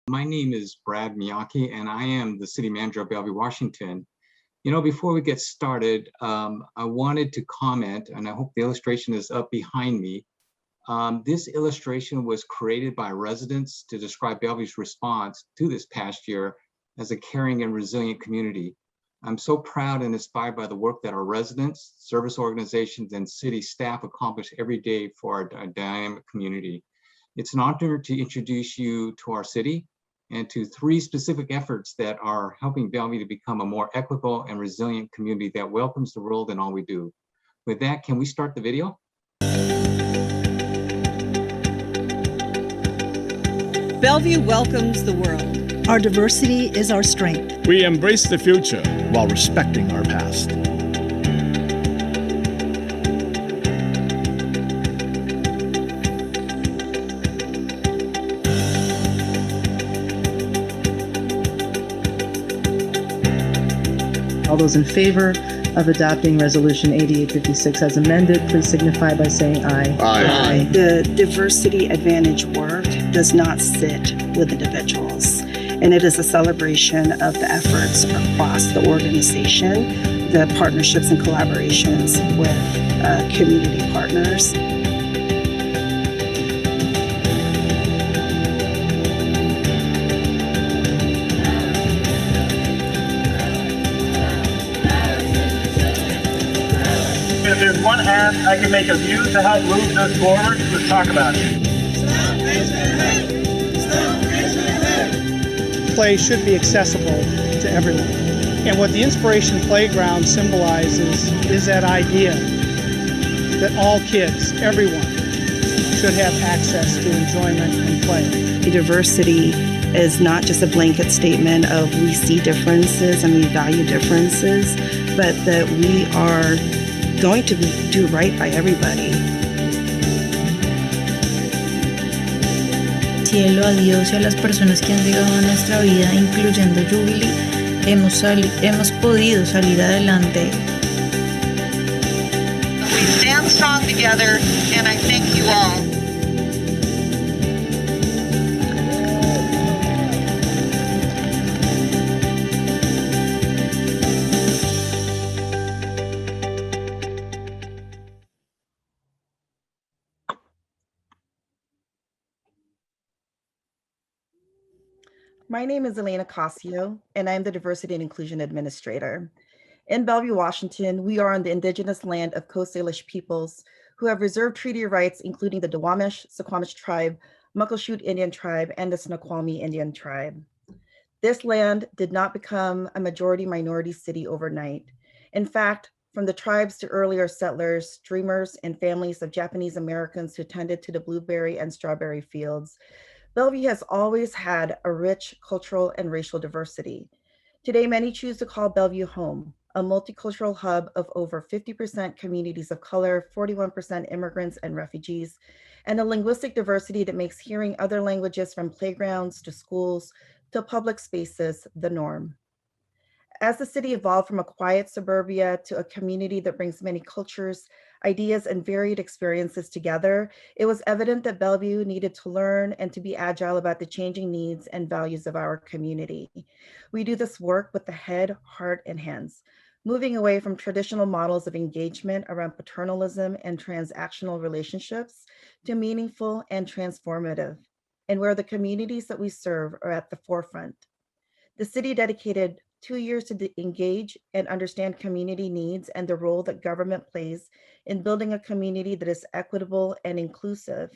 My name is Brad Miyake, and I am the city manager of Bellevue, Washington. You know, before we get started, I wanted to comment, and I hope the illustration is up behind me. This illustration was created by residents to describe Bellevue's response to this past year as a caring and resilient community. I'm so proud and inspired by the work that our residents, service organizations, and city staff accomplish every day for our dynamic community. It's an honor to introduce you to our city and to 3 specific efforts that are helping Bellevue to become a more equitable and resilient community that welcomes the world in all we do. With that, can we start the video? Bellevue welcomes the world. Our diversity is our strength. We embrace the future while respecting our past. All those in favor of adopting Resolution 8856 as amended, please signify by saying aye. Aye. The diversity advantage work does not sit with individuals, and it is a celebration of the efforts across the organization, the partnerships and collaborations with community partners. If there's one ask I can make of you to help move this forward, let's talk about it. Play should be accessible to everyone. And what the Inspiration Playground symbolizes is that idea that all kids, everyone, should have access to enjoyment and play. Diversity is not just a blanket statement of we see differences and we value differences, but that we are going to do right by everybody. Cielo, a Dios y a las personas que han llegado a nuestra vida, incluyendo Jubilee, hemos podido salir adelante. We stand strong together, and I thank you all. My name is Elena Casio, and I'm the Diversity and Inclusion Administrator. In Bellevue, Washington, we are on the indigenous land of Coast Salish peoples who have reserved treaty rights, including the Duwamish, Suquamish tribe, Muckleshoot Indian tribe, and the Snoqualmie Indian tribe. This land did not become a majority-minority city overnight. In fact, from the tribes to earlier settlers, dreamers, and families of Japanese Americans who tended to the blueberry and strawberry fields, Bellevue has always had a rich cultural and racial diversity. Today, many choose to call Bellevue home, a multicultural hub of over 50% communities of color, 41% immigrants and refugees, and a linguistic diversity that makes hearing other languages from playgrounds to schools to public spaces the norm. As the city evolved from a quiet suburbia to a community that brings many cultures, ideas, and varied experiences together, it was evident that Bellevue needed to learn and to be agile about the changing needs and values of our community. We do this work with the head, heart, and hands, moving away from traditional models of engagement around paternalism and transactional relationships to meaningful and transformative, and where the communities that we serve are at the forefront. The city dedicated 2 years to engage and understand community needs and the role that government plays in building a community that is equitable and inclusive.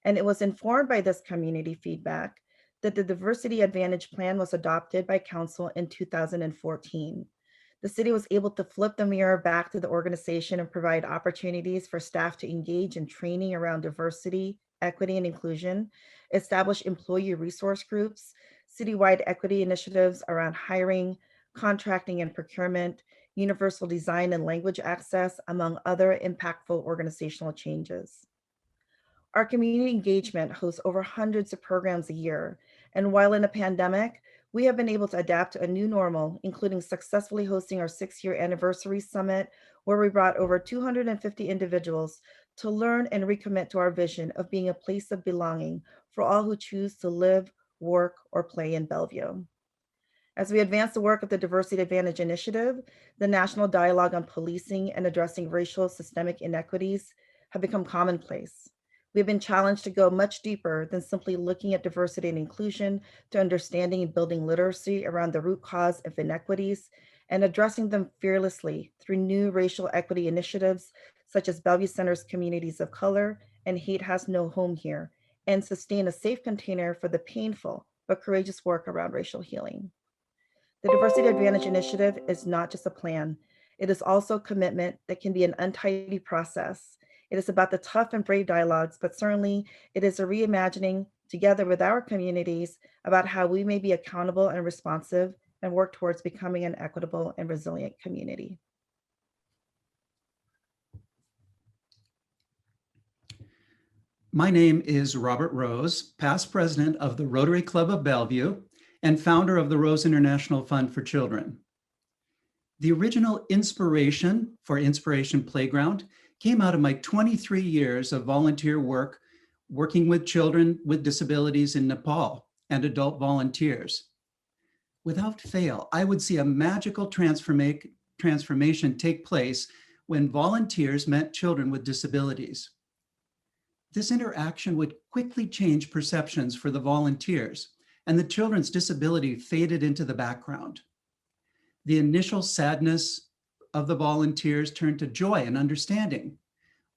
And it was informed by this community feedback that the Diversity Advantage Plan was adopted by Council in 2014. The city was able to flip the mirror back to the organization and provide opportunities for staff to engage in training around diversity, equity, and inclusion, establish employee resource groups, citywide equity initiatives around hiring, contracting and procurement, universal design and language access, among other impactful organizational changes. Our community engagement hosts over hundreds of programs a year, and while in a pandemic, we have been able to adapt to a new normal, including successfully hosting our 6-year anniversary summit, where we brought over 250 individuals to learn and recommit to our vision of being a place of belonging for all who choose to live, work, or play in Bellevue. As we advance the work of the Diversity Advantage Initiative, the national dialogue on policing and addressing racial systemic inequities have become commonplace. We've been challenged to go much deeper than simply looking at diversity and inclusion to understanding and building literacy around the root cause of inequities and addressing them fearlessly through new racial equity initiatives such as Bellevue Center's Communities of Color and Hate Has No Home Here, and sustain a safe container for the painful but courageous work around racial healing. The Diversity Advantage Initiative is not just a plan. It is also a commitment that can be an untidy process. It is about the tough and brave dialogues, but certainly it is a reimagining together with our communities about how we may be accountable and responsive and work towards becoming an equitable and resilient community. My name is Robert Rose, past president of the Rotary Club of Bellevue and founder of the Rose International Fund for Children. The original inspiration for Inspiration Playground came out of my 23 years of volunteer work, working with children with disabilities in Nepal and adult volunteers. Without fail, I would see a magical transformation take place when volunteers met children with disabilities. This interaction would quickly change perceptions for the volunteers, and the children's disability faded into the background. The initial sadness of the volunteers turned to joy and understanding.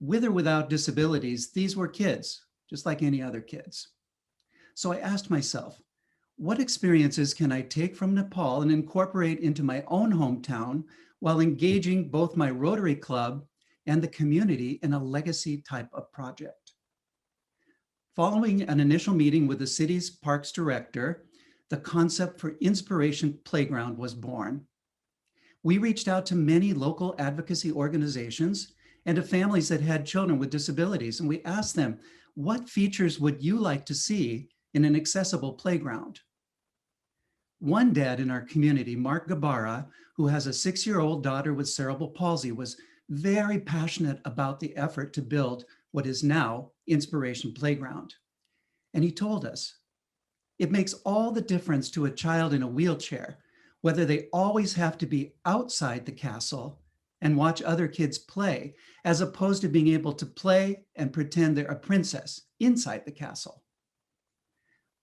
With or without disabilities, these were kids, just like any other kids. So I asked myself, what experiences can I take from Nepal and incorporate into my own hometown while engaging both my Rotary Club and the community in a legacy type of project? Following an initial meeting with the city's parks director, the concept for Inspiration Playground was born. We reached out to many local advocacy organizations and to families that had children with disabilities, and we asked them, what features would you like to see in an accessible playground? One dad in our community, Mark Gabara, who has a 6-year-old daughter with cerebral palsy, was very passionate about the effort to build what is now Inspiration Playground. And he told us, it makes all the difference to a child in a wheelchair, whether they always have to be outside the castle and watch other kids play, as opposed to being able to play and pretend they're a princess inside the castle.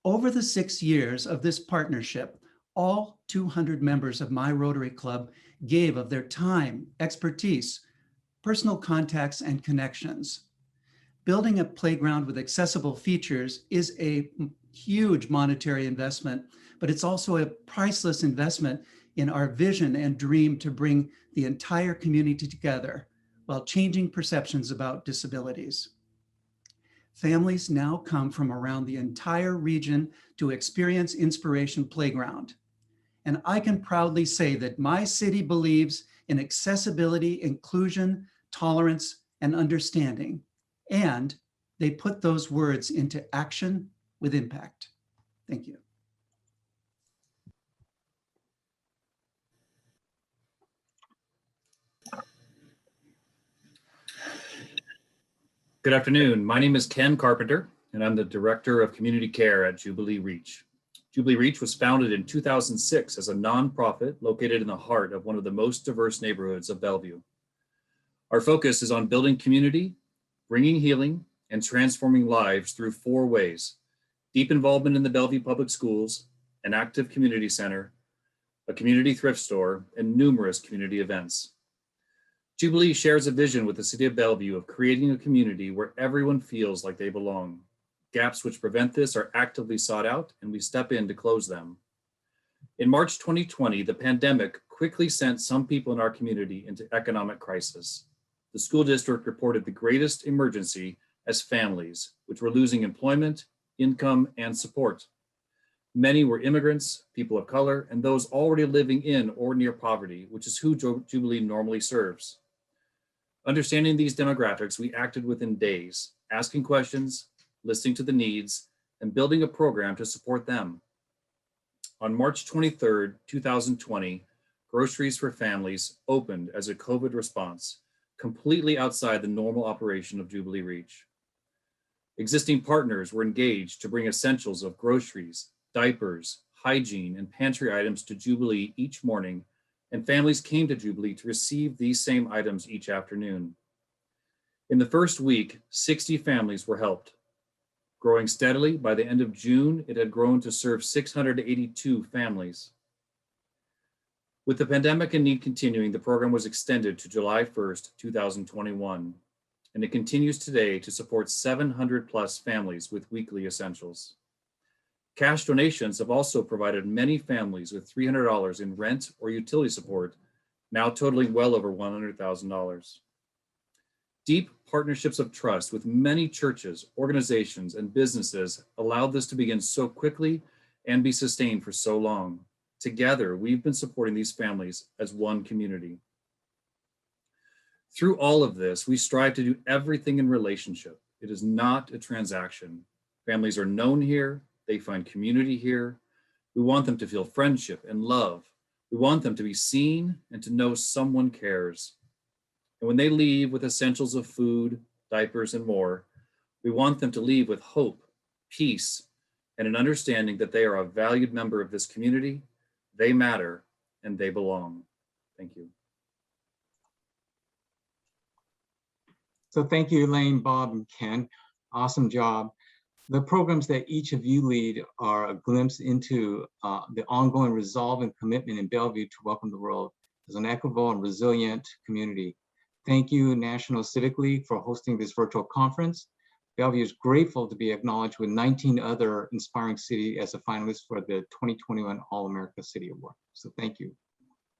Over the 6 years of this partnership, all 200 members of my Rotary Club gave of their time, expertise, personal contacts, and connections. Building a playground with accessible features is a huge monetary investment, but it's also a priceless investment in our vision and dream to bring the entire community together while changing perceptions about disabilities. Families now come from around the entire region to experience Inspiration Playground. And I can proudly say that my city believes in accessibility, inclusion, tolerance, and understanding. And they put those words into action with impact. Thank you. Good afternoon. My name is Ken Carpenter, and I'm the Director of Community Care at Jubilee Reach. Jubilee Reach was founded in 2006 as a nonprofit located in the heart of one of the most diverse neighborhoods of Bellevue. Our focus is on building community, bringing healing, and transforming lives through 4 ways: deep involvement in the Bellevue Public Schools, an active community center, a community thrift store, and numerous community events. Jubilee shares a vision with the City of Bellevue of creating a community where everyone feels like they belong. Gaps which prevent this are actively sought out, and we step in to close them. In March 2020, the pandemic quickly sent some people in our community into economic crisis. The school district reported the greatest emergency as families, which were losing employment, income, and support. Many were immigrants, people of color, and those already living in or near poverty, which is who Jubilee normally serves. Understanding these demographics, we acted within days, asking questions, listening to the needs, and building a program to support them. On March 23rd, 2020, Groceries for Families opened as a COVID response, completely outside the normal operation of Jubilee Reach. Existing partners were engaged to bring essentials of groceries, diapers, hygiene, and pantry items to Jubilee each morning, and families came to Jubilee to receive these same items each afternoon. In the first week, 60 families were helped. Growing steadily, by the end of June, it had grown to serve 682 families. With the pandemic and need continuing, the program was extended to July 1st, 2021, and it continues today to support 700 plus families with weekly essentials. Cash donations have also provided many families with $300 in rent or utility support, now totaling well over $100,000. Deep partnerships of trust with many churches, organizations, and businesses allowed this to begin so quickly and be sustained for so long. Together, we've been supporting these families as one community. Through all of this, we strive to do everything in relationship. It is not a transaction. Families are known here. They find community here. We want them to feel friendship and love. We want them to be seen and to know someone cares. And when they leave with essentials of food, diapers, and more, we want them to leave with hope, peace, and an understanding that they are a valued member of this community, they matter, and they belong. Thank you. So thank you, Elaine, Bob, and Ken. Awesome job. The programs that each of you lead are a glimpse into the ongoing resolve and commitment in Bellevue to welcome the world as an equitable and resilient community. Thank you, National Civic League, for hosting this virtual conference. Bellevue is grateful to be acknowledged with 19 other inspiring cities as a finalist for the 2021 All-America City Award. So thank you.